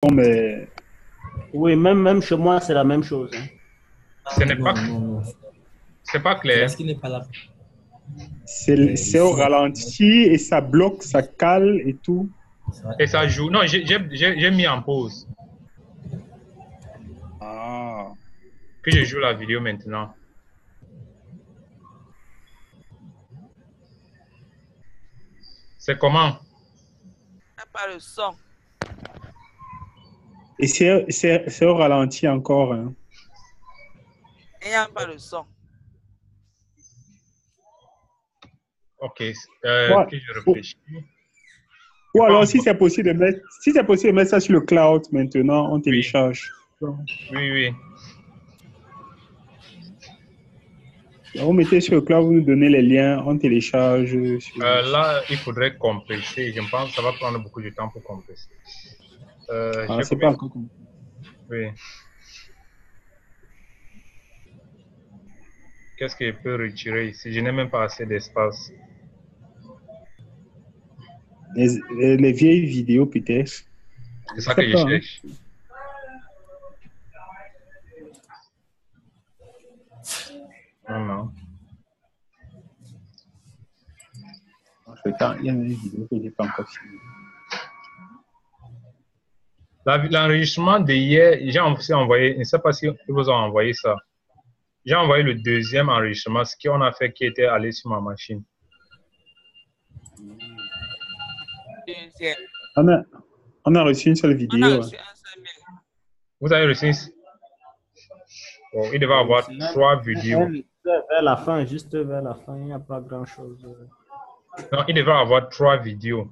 mais Oui, même chez moi, c'est la même chose, hein. Ce n'est pas, Non. c'est pas C'est clair. parce qu'il n'est pas là. c'est au Ici, ralenti et ça bloque, ça cale et tout. Et ça joue. Non, j'ai mis en pause. Ah. Puis je joue la vidéo maintenant. C'est comment? Il n'y a pas le son. Et c'est au ralenti encore. Hein. Il n'y a pas le son. Ok. Ouais. Puis je réfléchis. Ou alors, si c'est possible de mettre ça sur le cloud maintenant, on télécharge. Oui. Vous mettez sur le cloud, vous nous donnez les liens, on télécharge. Là, il faudrait compresser. Je pense que ça va prendre beaucoup de temps pour compresser. C'est pas encore compris. Oui. Qu'est-ce que je peux retirer ici? Je n'ai même pas assez d'espace. Les vieilles vidéos, peut-être. C'est ça que je cherche. Non. Il y a une vidéo que je n'ai pas encore filmée. L'enregistrement d'hier, j'ai envoyé, je ne sais pas si vous avez envoyé ça. J'ai envoyé le deuxième enregistrement, ce qu'on a fait qui était allé sur ma machine. Deuxième. On a reçu une seule vidéo. On a reçu un seul mail. Vous avez reçu? Bon, il devait y avoir 3 vidéos. Vers la fin, juste vers la fin, il n'y a pas grand-chose. Non, il devait y avoir 3 vidéos.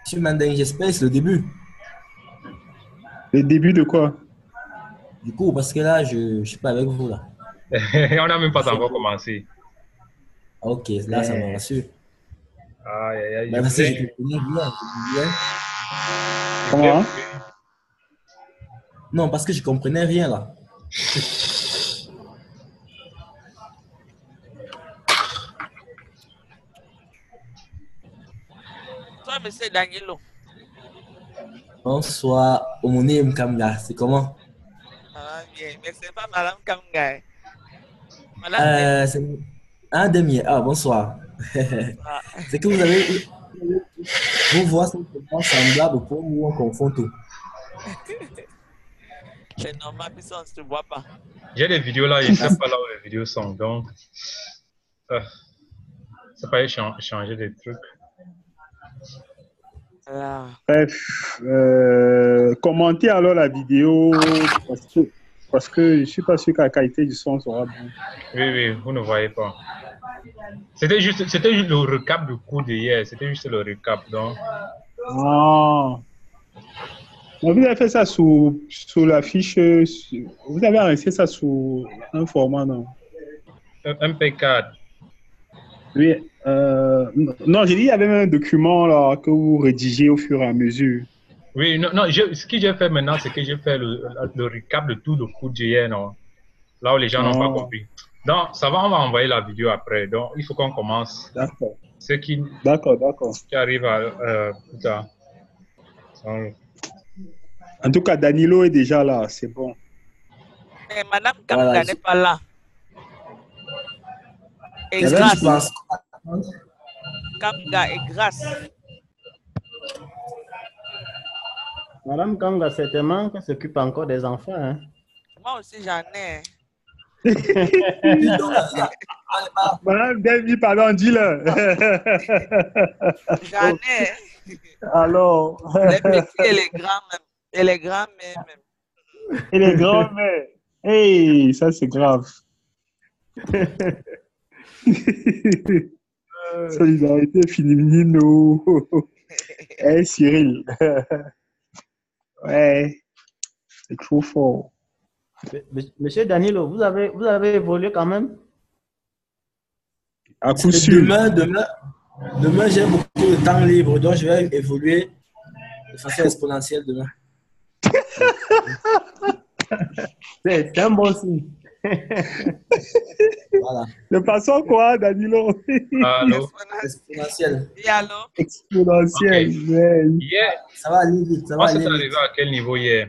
Monsieur Manding, j'espère que c'est le début. Le début de quoi? Du coup, parce que là, je ne suis pas avec vous là. On n'a même pas encore commencé. Ok, là, ça me rassure. Aïe, Parce que je comprenais rien. Comment? Non, parce que je comprenais rien là. Toi, monsieur Danielo. Bonsoir, Omone Mkamga, c'est comment? Ah, bien, mais c'est pas Madame Kamgaï. Madame C'est un demi. Ah, bonsoir. C'est que vos voix sont tellement semblables pour où on confond tout. C'est normal, puis ça, on ne se voit pas. J'ai des vidéos là, je ne sais pas là où les vidéos sont. Donc, ça peut changer des trucs. Bref, commentez alors la vidéo parce que je ne suis pas sûr que la qualité du son sera bonne. Oui, vous ne voyez pas. C'était juste le recap du coup d'hier. C'était juste le recap. Donc. Ah. Vous avez fait ça sous la fiche. Vous avez enregistré ça sous un format, non? MP4. Oui. Non, j'ai dit il y avait même un document là, que vous rédigez au fur et à mesure. Oui, non, ce que j'ai fait maintenant, c'est que j'ai fait le recap de tout le coup d'hier, non? Là où les gens n'ont pas compris. Donc, ça va, on va envoyer la vidéo après. Donc, il faut qu'on commence. D'accord. Ce qui arrive plus tard. En tout cas, Danilo est déjà là, c'est bon. Mais Madame Kamga n'est pas là. Et grâce. Kamga et grâce. Madame Kamga, certainement, qu'elle s'occupe encore des enfants. Hein? Moi aussi, j'en ai. Madame David, pardon, dis-le. J'en ai. Alors. Les petits et les grands même. Et les grands-mères même. Et les grands-mères. Hey, ça c'est grave. Solidarité féminine. Hey Cyril. Ouais. C'est trop fort. Monsieur Danilo, vous avez évolué quand même? À coup sûr. Demain, Demain, j'ai beaucoup de temps libre, donc je vais évoluer de façon exponentielle demain. C'est un bon signe. Voilà. De façon quoi, Danilo? Allô? Exponentielle. Et alors? Exponentielle. Ok. Ouais. Hier, Ça va aller vite, ça va on s'est aller vite. arrivé à quel niveau hier?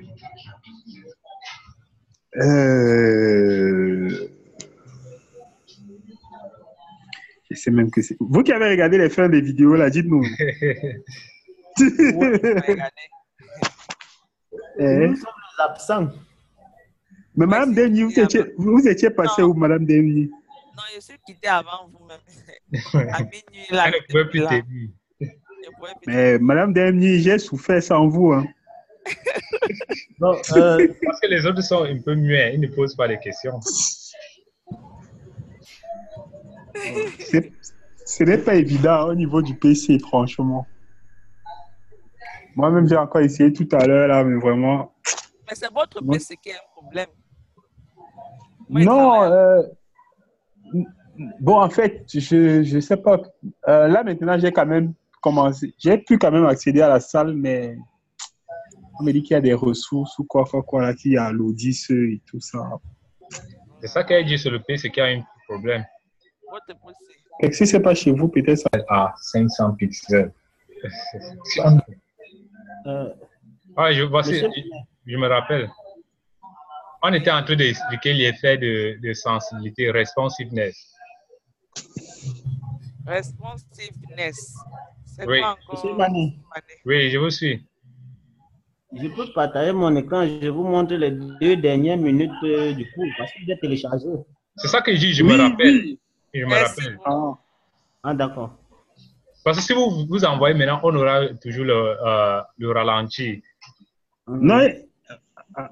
Je sais même que c'est. Vous qui avez regardé les fins des vidéos, là, dites-nous. Regardez. Eh? Nous sommes les absents. Mais Madame Demi, vous étiez passé où, Madame Demi? Non, je suis quitté avant vous-même. À minuit, là. Elle ne pouvait plus là. t'aider. Je pouvais plus Mais Madame Demi, j'ai souffert sans vous. Hein. Donc, Parce que les autres sont un peu muets, ils ne posent pas de questions. Ce n'est pas évident au niveau du PC, franchement. Moi-même, j'ai encore essayé tout à l'heure, là, mais vraiment. Mais c'est votre Moi- PC qui a un problème. Moi, il Non, travaille. bon, en fait, je sais pas. Là, maintenant, j'ai quand même commencé. J'ai pu quand même accéder à la salle, mais on me dit qu'il y a des ressources ou quoi, là, qu'il y a l'audis et tout ça. C'est ça qu'elle dit sur le PC qui a un problème. Votre PC. Et si c'est pas chez vous, peut-être ça. À 500 pixels. Ah, Monsieur- je me rappelle. On était en train d'expliquer l'effet de sensibilité, responsiveness. Responsiveness. C'est Oui. quoi Monsieur encore? Mané, Oui, je vous suis. je peux partager mon écran. Je vous montre les 2 dernières minutes du cours parce que j'ai téléchargé. C'est ça que je dis, je me rappelle. Je me Merci rappelle. beaucoup. Ah, d'accord. Parce que si vous envoyez maintenant, on aura toujours le ralenti. Non,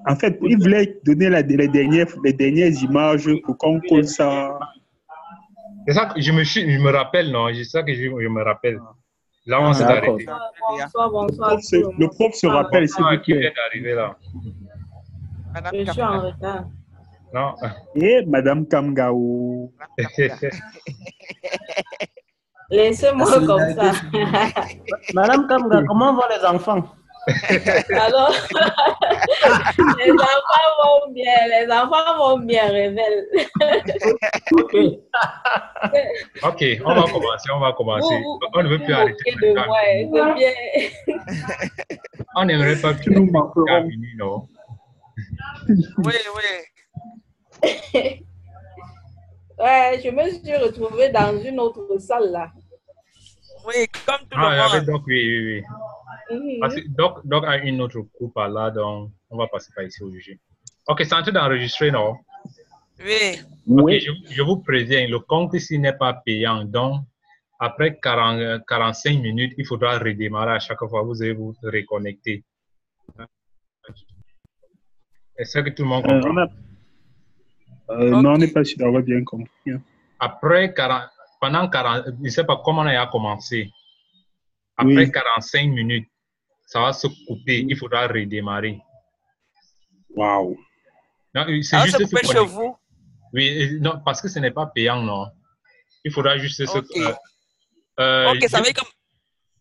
en fait, ils voulaient donner les dernières images pour qu'on colle ça. C'est ça que je me rappelle, non? C'est ça que je me rappelle. Là, on s'est D'accord. arrêté. Bonsoir, bonsoir. à tout le Le monde. prof se rappelle, s'il Ah, vous qui vient plaît. d'arriver là? Madame Je suis en Kamga. retard. Non. Et Madame Kamgao. Laissez-moi comme ça. Madame Kamga, comment vont les enfants? Alors, les enfants vont bien, révèlent. Ok. Ok, on va commencer. On ne veut plus vous arrêter. moquez de moi, c'est bien. On n'aimerait pas plus Nous manquerons. terminer, non? Oui, oui. Ouais, je me suis retrouvée dans une autre salle là. Oui, comme tout Ah, le avec monde. donc, oui. Mhm. Parce que Doc a une autre coupe là, donc on va passer par ici au juge. Ok, c'est en train d'enregistrer, non? Oui. Oui. Ok, je vous préviens, le compte ici n'est pas payant, donc après 45 minutes, il faudra redémarrer à chaque fois, vous allez vous reconnecter. Est-ce que tout le monde comprend? Non, on n'est pas sûr d'avoir bien compris. Hein. Après pendant 40, je ne sais pas comment on a commencé. Après Oui. 45 minutes, ça va se couper, il faudra redémarrer. Waouh. Non, c'est Alors, juste c'est se coupé chez connecter. vous? Oui, non, parce que ce n'est pas payant, non. Il faudra juste se... Ok. Ok, ça veut dire comme...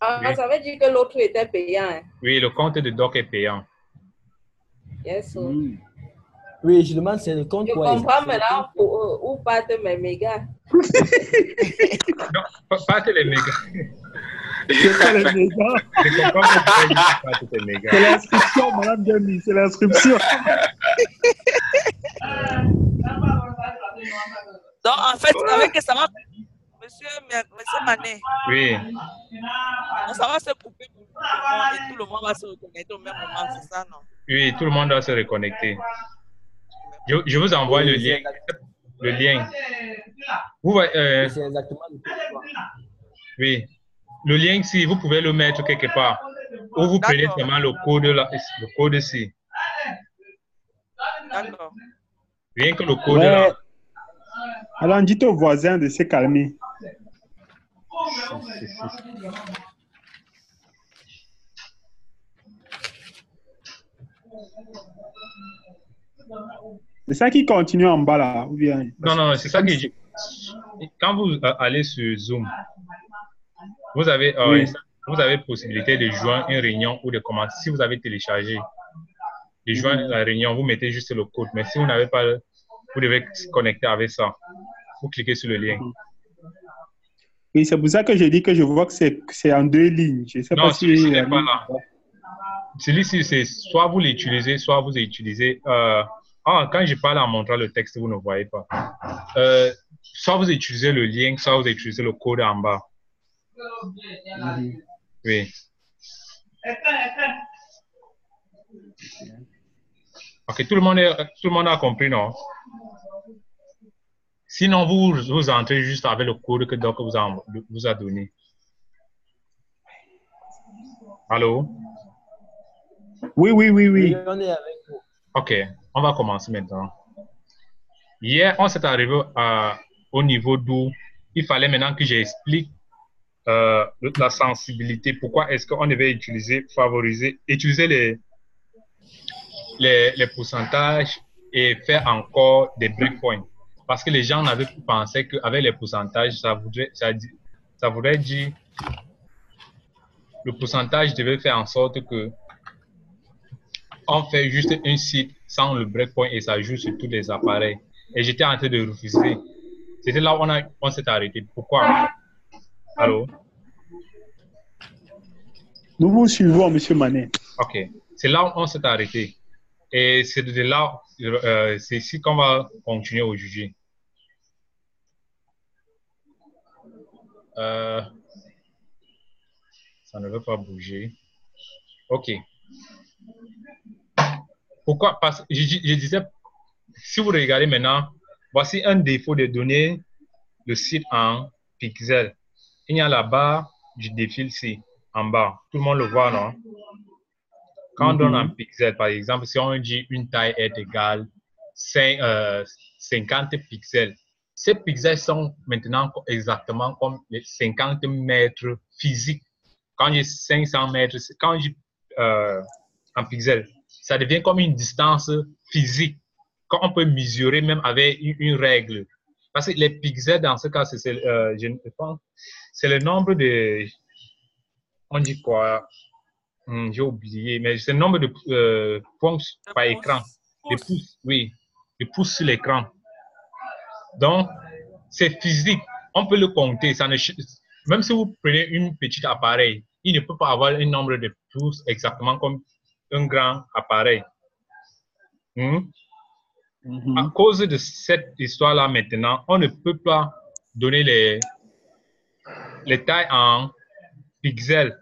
Ah, Oui. ça veut dire que l'autre était payant. Hein. Oui, le compte de Doc est payant. Yes, sir. Mm. Oui, je demande, c'est le compte Je quoi? comprends maintenant où partent mes mégas. Non, pas que les mégas. C'est pas les mégas. Je comprends que pas que les mégas. C'est l'inscription, Madame Demi, c'est l'inscription. Donc, en fait, vous savez que ça va... Monsieur Mané, Oui, donc ça va se couper pour tout le monde et tout le monde va se reconnecter au même moment, c'est ça, non? oui, tout le monde doit se reconnecter. Je vous envoie le lien. Le lien. Vous voyez, C'est exactement le compte. oui. Le lien, si vous pouvez le mettre quelque part. Ou vous prenez D'accord. seulement le code ici. D'accord. Rien que le code Ouais. là. Alors, dites aux voisins de se calmer. C'est ça qui continue en bas là, ou bien? Non, c'est ça que je... Quand vous allez sur Zoom, Vous avez, Oui. vous avez possibilité de joindre une réunion ou de commencer. Si vous avez téléchargé, de joindre la réunion, vous mettez juste le code. Mais si vous n'avez pas, vous devez se connecter avec ça. Vous cliquez sur le lien. Oui, c'est pour ça que je dis que je vois que c'est en 2 lignes. Je ne sais Non, pas si... celui-ci n'est pas là. Celui-ci, c'est soit vous l'utilisez, soit vous utilisez... quand je parle en montrant le texte, vous ne voyez pas. Soit vous utilisez le lien, soit vous utilisez le code en bas. Oui. Ok, tout le monde a compris, non? Sinon, vous entrez juste avec le code que Doc vous a donné. Allô? Oui. Oui, on est avec vous. Ok, on va commencer maintenant. Hier, on s'est arrivé au niveau d'où il fallait maintenant que j'explique la sensibilité. Pourquoi est-ce qu'on devait utiliser les pourcentages et faire encore des breakpoints. Parce que les gens n'avaient pas pensé qu'avec les pourcentages, ça voudrait dire le pourcentage devait faire en sorte que on fait juste un site sans le breakpoint et ça joue sur tous les appareils. Et j'étais en train de refuser. C'était là où on s'est arrêté. Pourquoi? Allô? Nous vous suivons, M. Manet. Ok. C'est là où on s'est arrêté. Et c'est de là, c'est ici qu'on va continuer aujourd'hui. Ça ne veut pas bouger. Ok. Pourquoi? Parce que je disais, si vous regardez maintenant, voici un défaut de donner le site en pixels. Il y a la barre du défil ici, en bas. Tout le monde le voit, non? Quand on donne en pixels, par exemple, si on dit une taille est égale 50 pixels, ces pixels sont maintenant exactement comme les 50 mètres physiques. Quand j'ai 500 mètres, quand j'ai en pixels, ça devient comme une distance physique qu'on peut mesurer même avec une règle. Parce que les pixels, dans ce cas, je pense, c'est le nombre de... On dit quoi? J'ai oublié, mais c'est le nombre de points par écran. Des pouces, oui. Des pouces sur l'écran. Donc, c'est physique. On peut le compter. Même si vous prenez une petite appareil, il ne peut pas avoir un nombre de pouces exactement comme un grand appareil. À cause de cette histoire-là maintenant, on ne peut pas donner les tailles en pixels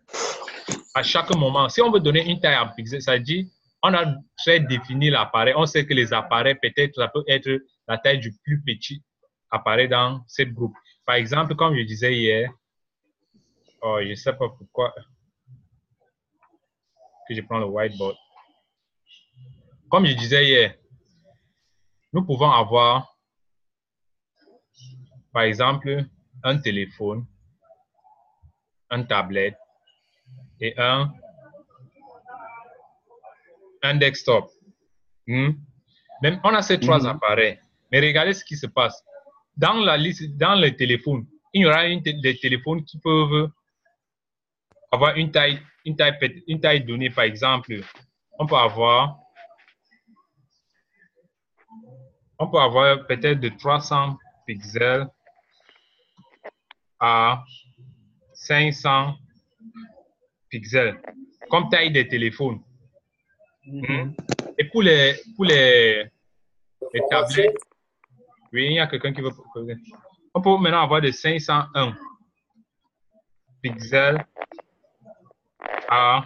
à chaque moment. Si on veut donner une taille en pixels, ça dit on a fait définir l'appareil. On sait que les appareils, peut-être, ça peut être la taille du plus petit appareil dans ce groupe. Par exemple, comme je disais hier, je ne sais pas pourquoi que je prends le whiteboard. Comme je disais hier, nous pouvons avoir, par exemple, un téléphone, un tablette et un desktop. Même on a ces 3 appareils. Mais regardez ce qui se passe. Dans la liste, dans les téléphones, il y aura des téléphones qui peuvent avoir une taille donnée. Par exemple, on peut avoir peut-être de 300 pixels à 500 pixels comme taille des téléphones. Et pour les tablettes, oui, il y a quelqu'un qui veut poser. On peut maintenant avoir de 501 pixels à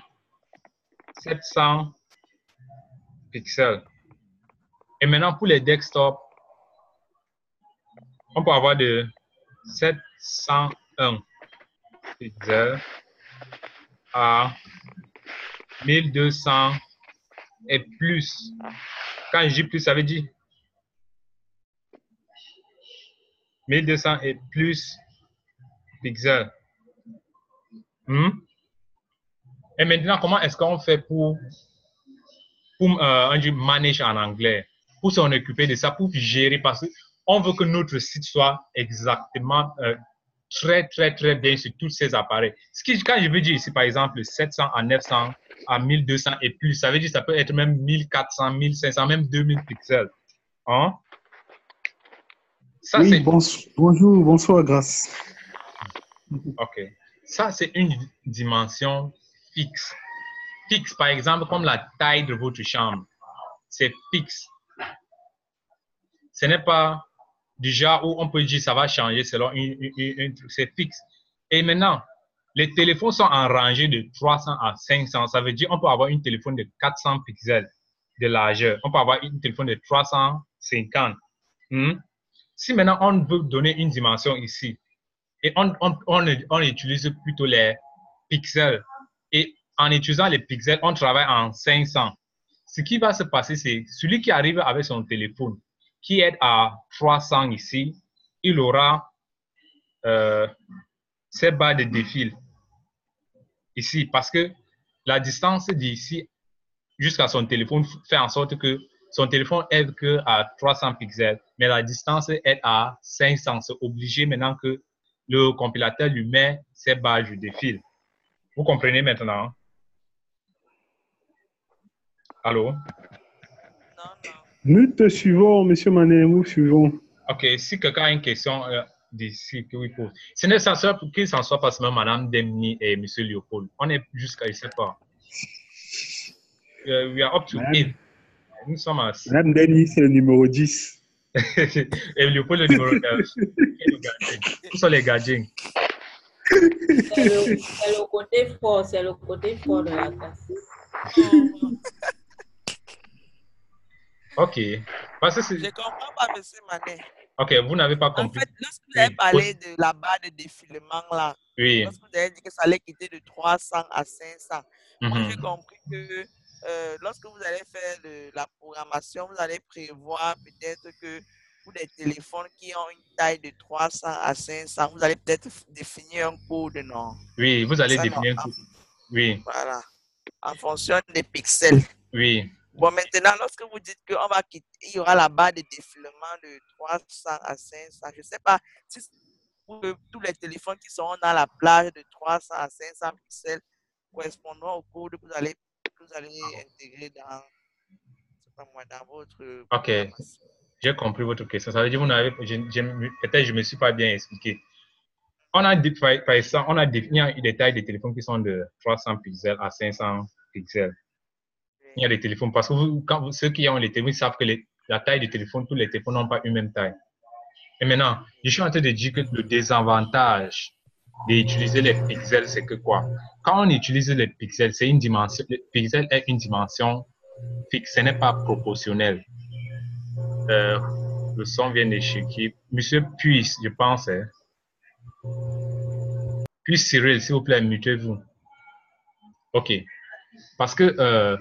700 pixels. Et maintenant, pour les desktops, on peut avoir de 701 pixels à 1200 et plus. Quand je dis plus, ça veut dire 1200 et plus pixels. Et maintenant, comment est-ce qu'on fait pour manage en anglais, pour s'en occuper de ça, pour gérer, parce qu'on veut que notre site soit exactement très, très, très bien sur tous ces appareils. Quand je veux dire ici, par exemple, 700 à 900 à 1200 et plus, ça veut dire que ça peut être même 1400, 1500, même 2000 pixels. Hein? Ça, Oui, bonjour, bonsoir, Grâce. OK. Ça, c'est une dimension fixe. Fixe, par exemple, comme la taille de votre chambre. C'est fixe. Ce n'est pas du genre où on peut dire ça va changer selon une truc. C'est fixe. Et maintenant, les téléphones sont en rangée de 300 à 500. Ça veut dire qu'on peut avoir un téléphone de 400 pixels de largeur. On peut avoir un téléphone de 350. Si maintenant on veut donner une dimension ici, et on utilise plutôt les pixels. Et en utilisant les pixels, on travaille en 500. Ce qui va se passer, c'est celui qui arrive avec son téléphone, qui est à 300 ici, il aura ces barres de défil ici, parce que la distance d'ici jusqu'à son téléphone fait en sorte que son téléphone est que à 300 pixels, mais la distance est à 500. C'est obligé maintenant que le compilateur lui met ces barres de défil. Vous comprenez maintenant? Allô? Non, non. Nous te suivons, monsieur Manet, nous suivons. OK, si quelqu'un a une question d'ici que oui pose. Ce n'est pas qu'il s'en soit pas seulement Madame Demni et monsieur Léopold. On est jusqu'à, je ne sais pas. We are up to 8. Nous sommes à... Madame Demni, c'est le numéro 10. Et Léopold, le numéro 9. Où sont les gardiens? C'est le côté fort, c'est le côté fort de la classe. OK. Parce que Je ne comprends pas, M. Manet. OK, vous n'avez pas En compris. fait, lorsque vous avez parlé de la barre de défilement, là, Oui. lorsque vous avez dit que ça allait quitter de 300 à 500, moi j'ai compris que lorsque vous allez faire la programmation, vous allez prévoir peut-être que pour des téléphones qui ont une taille de 300 à 500, vous allez peut-être définir un code, non? Oui, vous allez Ça, définir non, un code. Oui. Voilà. En fonction des pixels. Oui. Bon, maintenant, lorsque vous dites qu'on va quitter, il y aura la barre de défilement de 300 à 500. Je ne sais pas si tous les téléphones qui seront dans la plage de 300 à 500 pixels correspondront au code que vous allez intégrer dans votre programmation. J'ai compris votre question. Ça veut dire que peut-être je ne me suis pas bien expliqué. On a par exemple, on a défini des tailles de téléphones qui sont de 300 pixels à 500 pixels. Il y a des téléphones, parce que ceux qui ont les téléphones savent que la taille du téléphone, tous les téléphones n'ont pas une même taille. Et maintenant, je suis en train de dire que le désavantage d'utiliser les pixels, c'est que quoi? Quand on utilise les pixels, c'est une dimension, le pixel est une dimension fixe, ce n'est pas proportionnel. Le son vient d'échiquer. Monsieur Puis, je pense. Puis Cyril, s'il vous plaît, mutez-vous. OK. Parce que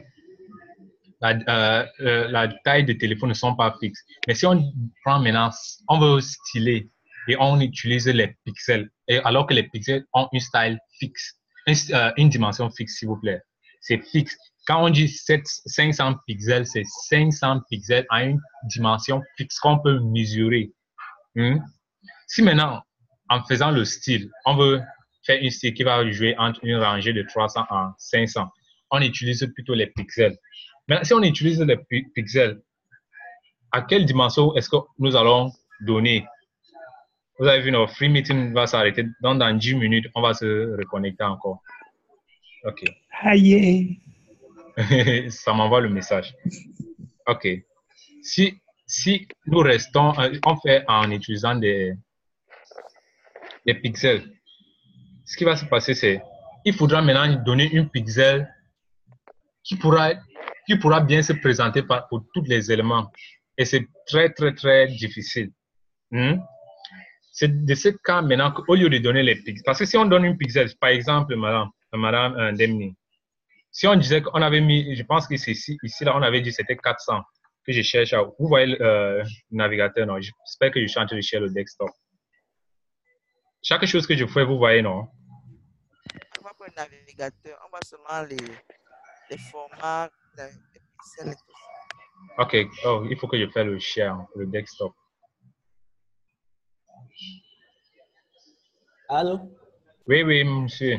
la taille de téléphone ne sont pas fixes. Mais si on prend maintenant, on veut styler et on utilise les pixels, et alors que les pixels ont une style fixe, une dimension fixe, s'il vous plaît. C'est fixe. Quand on dit 500 pixels, c'est 500 pixels à une dimension fixe qu'on peut mesurer. Si maintenant, en faisant le style, on veut faire un style qui va jouer entre une rangée de 300 à 500, on utilise plutôt les pixels. Maintenant, si on utilise les pixels, à quelle dimension est-ce que nous allons donner? Vous avez vu, notre free meeting va s'arrêter. Donc, dans 10 minutes, on va se reconnecter encore. OK. Aïe. Ça m'envoie le message. OK. Si nous restons, on fait en utilisant des pixels, ce qui va se passer, c'est il faudra maintenant donner une pixel qui pourra bien se présenter pour tous les éléments. Et c'est très, très, très difficile. C'est de ce cas maintenant qu'au lieu de donner les pixels, parce que si on donne une pixel, par exemple, madame Demni, si on disait qu'on avait mis, je pense que c'est ici, là, on avait dit que c'était 400 que je cherche. Vous voyez le navigateur, non? J'espère que je suis en train de chercher le desktop. Chaque chose que je fais, vous voyez, non? On va pour le navigateur, on va seulement les formats, les pixels et tout ça. OK. Oh, il faut que je fasse le share, le desktop. Allô? Oui, oui, monsieur.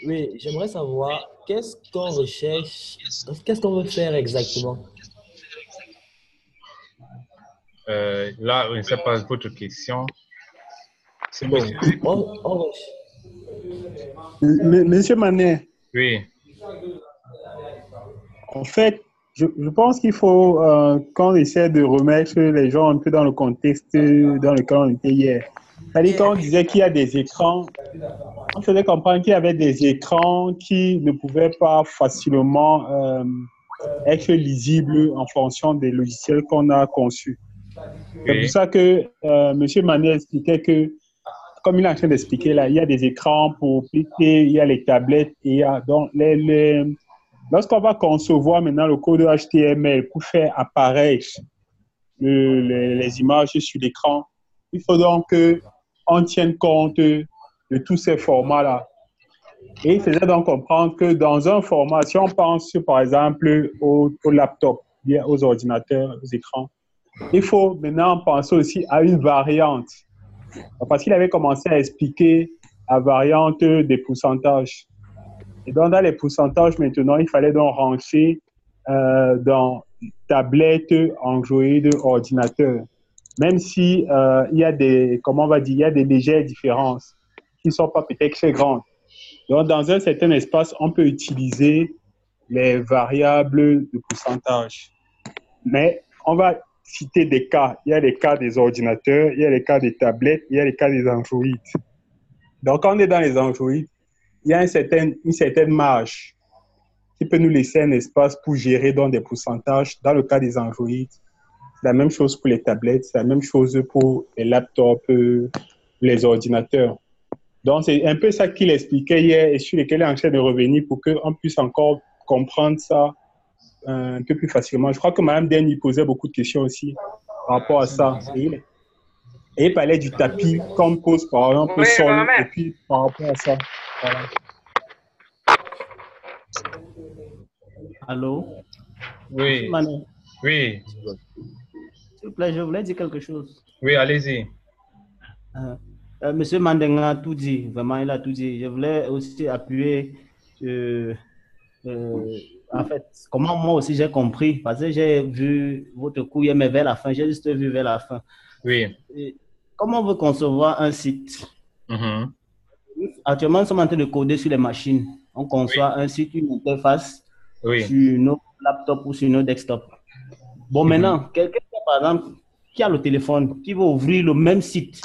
Oui, j'aimerais savoir qu'est-ce qu'on recherche, qu'est-ce qu'on veut faire exactement? Là, je ne sais pas votre question. C'est Bon, monsieur. Monsieur Manet, Oui, en fait, je pense qu'il faut qu'on essaie de remettre les gens un peu dans le contexte dans lequel on était hier. C'est-à-dire quand on disait qu'il y a des écrans, on faisait comprendre qu'il y avait des écrans qui ne pouvaient pas facilement être lisibles en fonction des logiciels qu'on a conçus. C'est pour oui, ça que Monsieur Manet expliquait que, comme il est en train d'expliquer là, il y a des écrans pour cliquer, il y a les tablettes, et il y a donc lorsqu'on va concevoir maintenant le code HTML pour faire apparaître les images sur l'écran, il faut donc qu'on tienne compte de tous ces formats-là. Et il faisait donc comprendre que dans un format, si on pense par exemple au laptop, bien aux ordinateurs, aux écrans, il faut maintenant penser aussi à une variante. Parce qu'il avait commencé à expliquer la variante des pourcentages. Et donc, dans les pourcentages, maintenant, il fallait donc ranger dans tablette, Android, ordinateur. Même si il y a des, comment on va dire, il y a des légères différences qui ne sont pas peut-être très grandes. Donc, dans un certain espace, on peut utiliser les variables de pourcentage. Mais on va citer des cas. Il y a les cas des ordinateurs, il y a les cas des tablettes, il y a les cas des Android. Donc, quand on est dans les Android, il y a une certaine marge qui peut nous laisser un espace pour gérer dans des pourcentages. Dans le cas des Android, c'est la même chose pour les tablettes, c'est la même chose pour les laptops, les ordinateurs. Donc, c'est un peu ça qu'il expliquait hier et sur lequel il est en train de revenir pour qu'on puisse encore comprendre ça un peu plus facilement. Je crois que Mme Den y posait beaucoup de questions aussi par rapport à ça. Et il parlait du tapis qu'on pose par exemple au sol et puis par rapport à ça. Voilà. Allô? oui, Mané, oui, s'il vous plaît, je voulais dire quelque chose. oui, allez-y. Monsieur Mandenga a tout dit, vraiment, il a tout dit. Je voulais aussi appuyer, en fait, comment moi aussi j'ai compris, parce que j'ai vu votre cours hier, mais vers la fin, j'ai juste vu vers la fin. Oui. Et comment on veut concevoir un site? Mhm. Actuellement, nous sommes en train de coder sur les machines. On conçoit un site, une interface Oui. sur nos laptops ou sur nos desktops. Bon, maintenant, quelqu'un, par exemple, qui a le téléphone, qui va ouvrir le même site,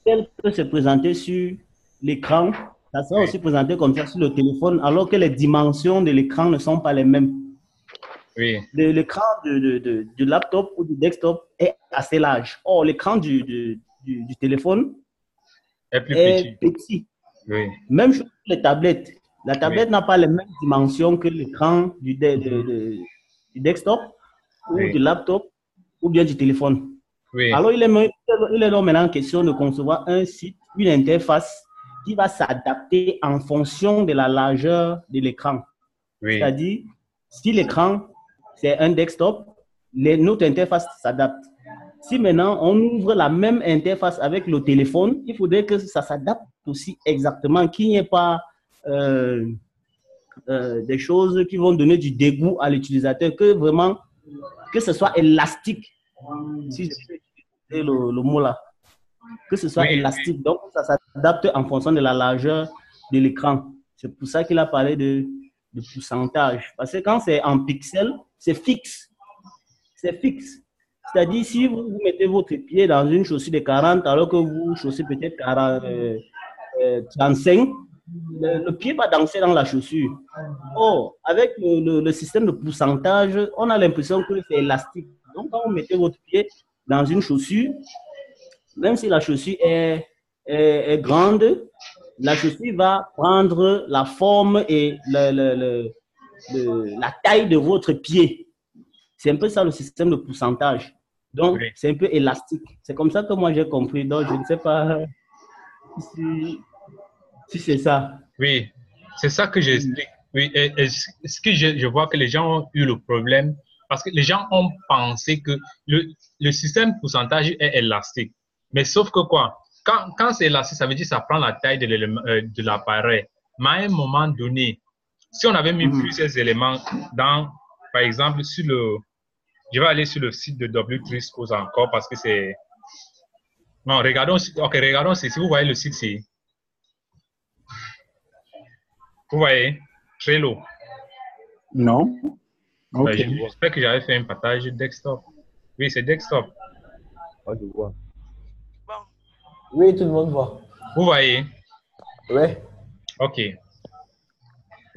tel peut se présenter sur l'écran, ça sera aussi présenté comme ça sur le téléphone, alors que les dimensions de l'écran ne sont pas les mêmes. Oui. L'écran du laptop ou du desktop est assez large. Or, l'écran du téléphone est plus petit. Oui. Même chose pour les tablettes. La tablette n'a pas les mêmes dimensions que l'écran du desktop ou du laptop ou bien du téléphone. Oui. Alors, il est donc maintenant question de concevoir un site, une interface qui va s'adapter en fonction de la largeur de l'écran. Oui. C'est-à-dire, si l'écran, c'est un desktop, notre interface s'adapte. Si maintenant, on ouvre la même interface avec le téléphone, il faudrait que ça s'adapte aussi exactement, qu'il n'y ait pas des choses qui vont donner du dégoût à l'utilisateur, que vraiment, que ce soit élastique, si je peux utiliser le mot là, que ce soit élastique. Donc, ça s'adapte en fonction de la largeur de l'écran. C'est pour ça qu'il a parlé de pourcentage. Parce que quand c'est en pixels, c'est fixe. C'est fixe. C'est-à-dire, si vous mettez votre pied dans une chaussure de 40, alors que vous chaussez peut-être 35, le pied va danser dans la chaussure. Or, avec le système de pourcentage, on a l'impression que c'est élastique. Donc, quand vous mettez votre pied dans une chaussure, même si la chaussure est grande, la chaussure va prendre la forme et la taille de votre pied. C'est un peu ça le système de pourcentage. Donc, c'est un peu élastique. C'est comme ça que moi j'ai compris. Donc, je ne sais pas si c'est ça. Oui, c'est ça que j'explique. Oui, et ce que je vois que les gens ont eu le problème, parce que les gens ont pensé que le système pourcentage est élastique. Mais sauf que quoi? quand c'est élastique, ça veut dire que ça prend la taille de l'appareil. Mais à un moment donné, si on avait mis plusieurs éléments dans, par exemple, je vais aller sur le site de W3Schools encore parce que c'est... Non, regardons si vous voyez le site ici. Vous voyez, Trello. Non. Ok. J'espère que j'avais fait un partage desktop. Oui, c'est desktop. Oh, je vois. Bon. Oui, tout le monde voit. Vous voyez? Oui. Ok.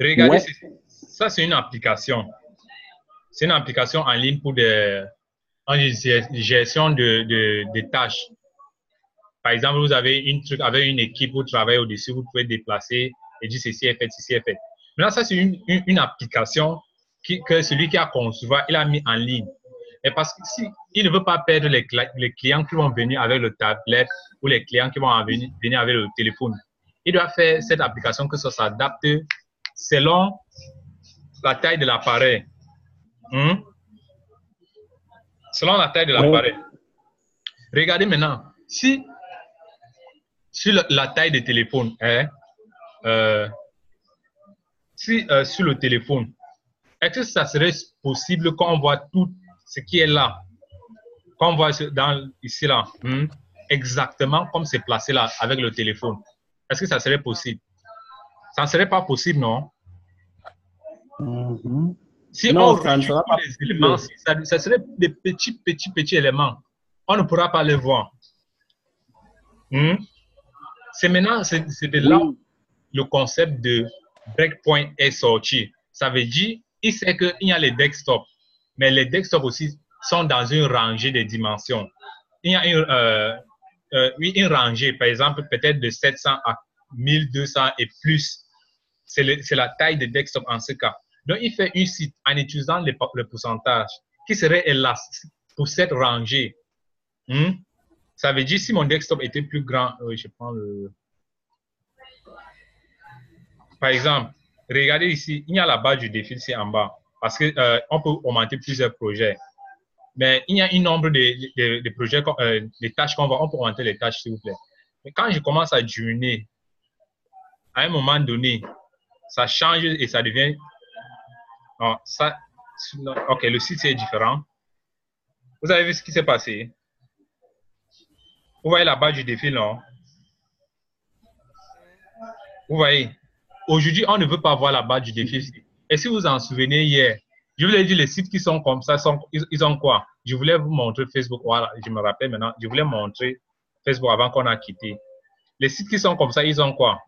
Regardez, Ouais. ça c'est une application. C'est une application en ligne pour une gestion de tâches. Par exemple, vous avez avec une équipe, vous travaillez au-dessus, vous pouvez déplacer et dire ceci est fait, ceci est fait. Maintenant, ça c'est une application que celui qui a conçu, il a mis en ligne. Et parce que si il ne veut pas perdre les clients qui vont venir avec le tablette ou les clients qui vont venir avec le téléphone, il doit faire cette application que ça s'adapte selon la taille de l'appareil. Selon la taille de l'appareil. Regardez maintenant, si sur la taille de téléphone, sur le téléphone, est-ce que ça serait possible qu'on voit tout ce qui est là, qu'on voit ici là, exactement comme c'est placé là avec le téléphone? Est-ce que ça serait possible? Ça ne serait pas possible, non? Si Non, on ça ne sera pas les éléments, ça serait des petits éléments. On ne pourra pas les voir. C'est maintenant, c'est de là où le concept de breakpoint est sorti. Ça veut dire, il sait qu'il y a les desktops, mais les desktops aussi sont dans une rangée de dimensions. Il y a une rangée, par exemple, peut-être de 700 à 1200 et plus. C'est la taille de desktop en ce cas. Donc, il fait un site en utilisant le pourcentage qui serait élastique pour cette rangée. Ça veut dire si mon desktop était plus grand, je prends le... Par exemple, regardez ici, il y a la barre du défi ici en bas parce qu'on peut augmenter plusieurs projets. Mais il y a un nombre de projets, des tâches qu'on va, on peut augmenter les tâches s'il vous plaît. Mais quand je commence à diminuer, à un moment donné, ça change et ça devient... Non, ça... Ok, le site est différent. Vous avez vu ce qui s'est passé? Vous voyez la barre du défi, non? Vous voyez? Aujourd'hui, on ne veut pas voir la barre du défi. Et si vous vous en souvenez hier, je vous ai dit, les sites qui sont comme ça, ils ont quoi? Je voulais vous montrer Facebook. Voilà, je me rappelle maintenant. Je voulais montrer Facebook avant qu'on a quitté. Les sites qui sont comme ça, ils ont quoi?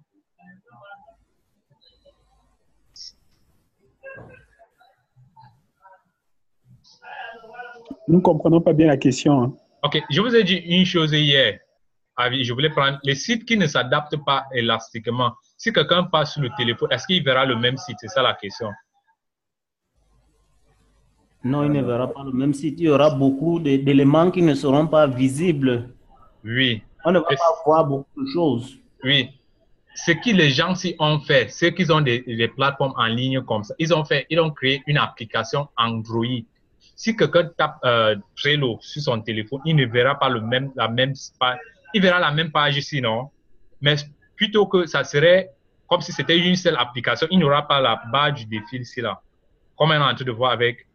Nous ne comprenons pas bien la question. Hein. Ok, je vous ai dit une chose hier. Je voulais prendre les sites qui ne s'adaptent pas élastiquement. Si quelqu'un passe sur le téléphone, est-ce qu'il verra le même site? C'est ça la question. Non, il ne verra pas le même site. Il y aura beaucoup d'éléments qui ne seront pas visibles. Oui. On ne va pas voir beaucoup de choses. Oui. Ce que les gens si ont fait, c'est qu'ils ont des plateformes en ligne comme ça. Ils ont créé une application Android. Si quelqu'un tape Trello sur son téléphone, il ne verra pas la même page. Il verra la même page ici, non? Mais plutôt que ça serait comme si c'était une seule application, il n'y aura pas la barre du défi ici, là. Comme on est en train de voir avec